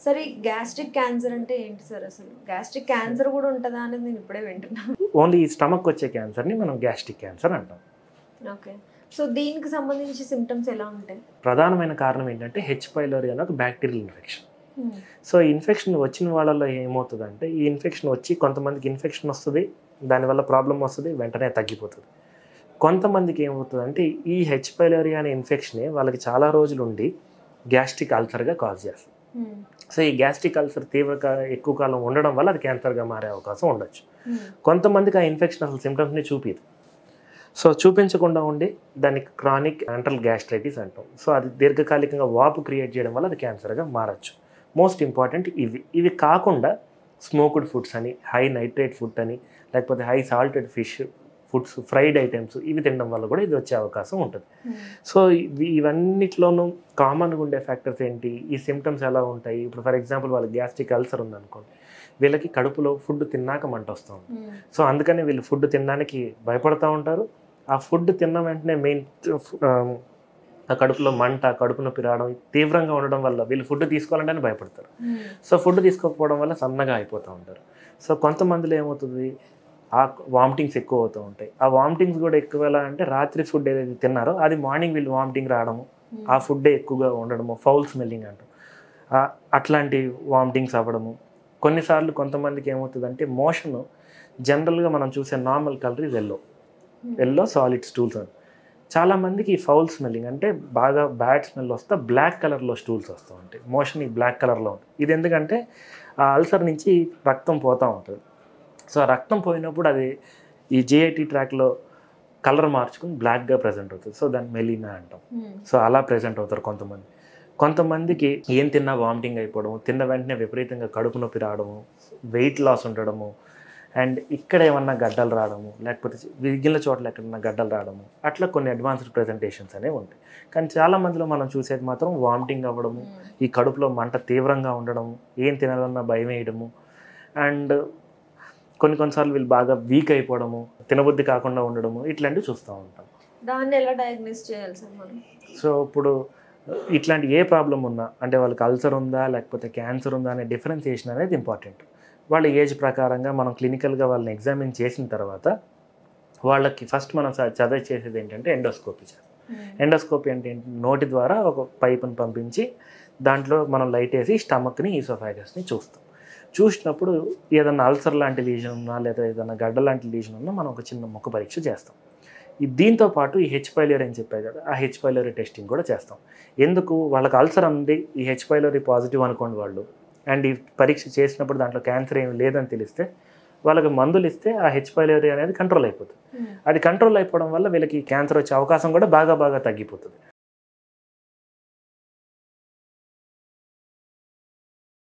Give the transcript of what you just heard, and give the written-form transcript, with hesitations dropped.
సరే gastric cancer అంటే ఏంటి సార్? అసలు గ్యాస్ట్రిక్ క్యాన్సర్ కూడా ఉంటుందా అనేది నేను ఇప్పుడే వింటున్నాను. ఓన్లీ ఈ స్టమక్ వచ్చే క్యాన్సర్ని మనం గ్యాస్ట్రిక్ క్యాన్సర్ అంటాం. ఓకే. సో దీనికి సంబంధించి సిమ్టమ్స్ ఎలా ఉంటాయి? ప్రధానమైన కారణం ఏంటంటే హెచ్ పైలోరీ అనే ఒక బ్యాక్టీరియల్ ఇన్ఫెక్షన్. సో ఇన్ఫెక్షన్ వచ్చిన వాళ్ళలో ఏమవుతుందంటే ఈ ఇన్ఫెక్షన్ వచ్చి కొంతమందికి ఇన్ఫెక్షన్ వస్తుంది, దానివల్ల ప్రాబ్లం వస్తుంది, వెంటనే తగ్గిపోతుంది. కొంతమందికి ఏమవుతుందంటే ఈ హెచ్ పైలోరీ అనే ఇన్ఫెక్షనే వాళ్ళకి చాలా రోజులు ఉండి గ్యాస్ట్రిక్ అల్సర్గా కాజ్ చేస్తుంది. సో ఈ గ్యాస్ట్రిక్ అల్సర్ ఎక్కువ కాలం ఉండడం వల్ల అది క్యాన్సర్గా మారే అవకాశం ఉండొచ్చు. కొంతమందికి ఆ ఇన్ఫెక్షన్ అసలు సిమ్టమ్స్ని చూపిదు. సో చూపించకుండా ఉండి దానికి క్రానిక్ యాంట్రల్ గ్యాస్ట్రైటిస్ అంటాం. సో అది దీర్ఘకాలికంగా వాపు క్రియేట్ చేయడం వల్ల అది క్యాన్సర్గా మారచ్చు. మోస్ట్ ఇంపార్టెంట్ ఇవి కాకుండా స్మోక్డ్ ఫుడ్స్ అని, హై నైట్రేట్ ఫుడ్ అని, లేకపోతే high salted fish foods, fried items ఇవి తినడం వల్ల కూడా ఇది వచ్చే అవకాశం ఉంటుంది. సో ఇవన్నిట్లోనూ కామన్గా ఉండే ఫ్యాక్టర్స్ ఏంటి, ఈ సిమ్టమ్స్ ఎలా ఉంటాయి? ఇప్పుడు ఫర్ ఎగ్జాంపుల్ వాళ్ళకి గ్యాస్ట్రిక్ అల్సర్ ఉందనుకోండి, వీళ్ళకి కడుపులో ఫుడ్ తిన్నాక మంట వస్తూ ఉంటుంది. సో అందుకని వీళ్ళు ఫుడ్ తినడానికి భయపడుతూ ఉంటారు. ఆ ఫుడ్ తిన్న వెంటనే మెయిన్ ఆ కడుపులో మంట, కడుపు నొప్పి రావడం తీవ్రంగా ఉండడం వల్ల వీళ్ళు ఫుడ్ తీసుకోవాలంటే భయపడతారు. సో ఫుడ్ తీసుకోకపోవడం వల్ల సన్నగా అయిపోతూ ఉంటారు. సో కొంతమందిలో ఏమవుతుంది, ఆ వామిటింగ్స్ ఎక్కువ అవుతూ ఉంటాయి. ఆ వామిటింగ్స్ కూడా ఎక్కువ ఎలా అంటే రాత్రి ఫుడ్ ఏదైతే తిన్నారో అది మార్నింగ్ వీళ్ళు వామిటింగ్ రావడము, ఆ ఫుడ్డే ఎక్కువగా ఉండడము, ఫౌల్ స్మెల్లింగ్ అంటాం, అట్లాంటి వామిటింగ్స్ అవ్వడము. కొన్నిసార్లు కొంతమందికి ఏమవుతుందంటే మోషన్ జనరల్గా మనం చూసే normal colour is yellow solid stools అని. చాలామందికి ఈ ఫౌల్ స్మెల్లింగ్ అంటే బాగా బ్యాడ్ స్మెల్ వస్తే బ్లాక్ కలర్లో స్టూల్స్ వస్తూ ఉంటాయి. మోషన్ ఈ బ్లాక్ కలర్లో ఉంటుంది. ఇది ఎందుకంటే ఆ అల్సర్ నుంచి రక్తం పోతూ ఉంటుంది. సో ఆ రక్తం పోయినప్పుడు అది ఈ జిఐటి ట్రాక్లో కలర్ మార్చుకుని బ్లాక్గా ప్రజెంట్ అవుతుంది. సో దాన్ని మెలినా అంటాం. సో అలా ప్రజెంట్ అవుతారు కొంతమందికి ఏం తిన్నా వామిటింగ్ అయిపోవడము, తిన్న వెంటనే విపరీతంగా కడుపు నొప్పి రావడము, వెయిట్ లాస్ ఉండడము, అండ్ ఇక్కడ ఏమన్నా గడ్డలు రావడము, లేకపోతే విగిలిన చోట్ల ఎక్కడన్నా గడ్డలు రావడము, అట్లా కొన్ని అడ్వాన్స్డ్ ప్రెజెంటేషన్స్ అనేవి ఉంటాయి. కానీ చాలా మందిలో మనం చూసేది మాత్రం వామిటింగ్ అవ్వడము, ఈ కడుపులో మంట తీవ్రంగా ఉండడము, ఏం తినాలన్నా భయం వేయడము, అండ్ కొన్నిసార్లు వీళ్ళు బాగా వీక్ అయిపోవడము, తినబుద్ధి కాకుండా ఉండడము, ఇట్లాంటివి చూస్తూ ఉంటాం. దాన్ని ఎలా డయాగ్నోస్ చేయాలి సార్ మనం? సో ఇప్పుడు ఇట్లాంటి ఏ ప్రాబ్లం ఉన్నా, అంటే వాళ్ళకి అల్సర్ ఉందా లేకపోతే క్యాన్సర్ ఉందా అనే డిఫరెన్సియేషన్ అనేది ఇంపార్టెంట్. వాళ్ళ ఏజ్ ప్రకారంగా మనం క్లినికల్గా వాళ్ళని ఎగ్జామిన్ చేసిన తర్వాత వాళ్ళకి ఫస్ట్ మనం చదివి చేసేది ఏంటంటే ఎండోస్కోపీ చేస్తాం. ఎండోస్కోపీ అంటే నోటి ద్వారా ఒక పైపుని పంపించి దాంట్లో మనం లైట్ వేసి స్టమక్ని, ఈసోఫాగస్ని చూసినప్పుడు ఏదైనా అల్సర్ లాంటి లీజన్ ఉన్నా లేదా ఏదైనా గడ్డ లాంటి లీజన్ ఉన్నా మనం ఒక చిన్న ముక్క పరీక్ష చేస్తాం. దీంతో పాటు ఈ హెచ్ పైలోరీ అని చెప్పారు కదా, ఆ హెచ్ పైలోరీ టెస్టింగ్ కూడా చేస్తాం. ఎందుకు, వాళ్ళకి అల్సర్ ఉంది, ఈ హెచ్ పైలోరీ పాజిటివ్ అనుకోండి వాళ్ళు, అండ్ ఈ పరీక్ష చేసినప్పుడు దాంట్లో క్యాన్సర్ ఏమి లేదని తెలిస్తే వాళ్ళకి మందులు ఇస్తే ఆ హెచ్ పైలోరీ అనేది కంట్రోల్ అయిపోతుంది. అది కంట్రోల్ అయిపోవడం వల్ల వీళ్ళకి క్యాన్సర్ వచ్చే అవకాశం కూడా బాగా తగ్గిపోతుంది.